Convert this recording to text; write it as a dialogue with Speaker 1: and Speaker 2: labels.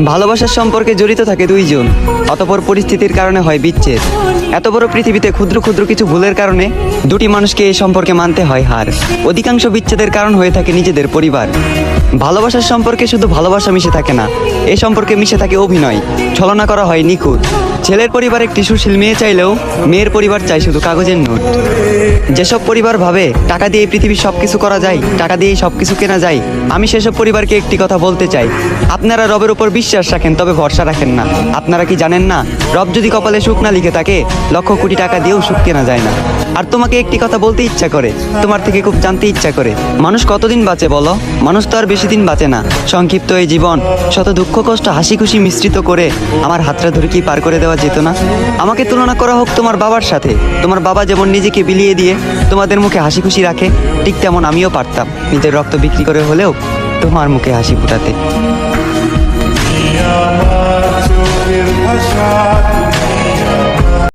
Speaker 1: ভালোবাসার সম্পর্কে জড়িত থাকে দুইজন, অতঃপর পরিস্থিতির কারণে হয় বিচ্ছেদ। এত বড় পৃথিবীতে ক্ষুদ্র ক্ষুদ্র কিছু ভুলের কারণে দুটি মানুষকে এই সম্পর্কে মানতে হয় হার। অধিকাংশ বিচ্ছেদের কারণ হয়ে থাকে নিজেদের পরিবার। ভালোবাসার সম্পর্কে শুধু ভালোবাসা মিশে থাকে না, এই সম্পর্কে মিশে থাকে অভিনয়, ছলনা করা হয় নিখুঁত। ছেলের পরিবার একটি সুশীল মেয়ে চাইলেও মেয়ের পরিবার চায় শুধু কাগজের নোট। যেসব পরিবার ভাবে টাকা দিয়ে এই পৃথিবীর সব কিছু করা যায়, টাকা দিয়েই সব কিছু কেনা যায়, আমি সেসব পরিবারকে একটি কথা বলতে চাই, আপনারা রবের উপর বিশ্বাস রাখেন তবে ভরসা রাখেন না। আপনারা কি জানেন না, রব যদি কপালে সুখ না লিখে থাকে, লক্ষ কোটি টাকা দিয়েও সুখ কেনা যায় না। আর তোমাকে একটি কথা বলতে ইচ্ছা করে, তোমার থেকে খুব জানতে ইচ্ছা করে, মানুষ কতদিন বাঁচে বলো? মানুষ তো আর বেশি দিন বাঁচে না। সংক্ষিপ্ত এই জীবন শত দুঃখ কষ্ট হাসি খুশি মিশ্রিত করে আমার হাতটা ধরে কি পার করে দেওয়া যেত না? আমাকে তুলনা করা হোক তোমার বাবার সাথে। তোমার বাবা যেমন নিজেকে বিলিয়ে দিয়ে তোমাদের মুখে হাসি খুশি রাখে, ঠিক তেমন আমিও পারতাম নিজের রক্ত বিক্রি করে হলেও তোমার মুখে হাসি ফোটাতে।
Speaker 2: আমার চোখের ভাষা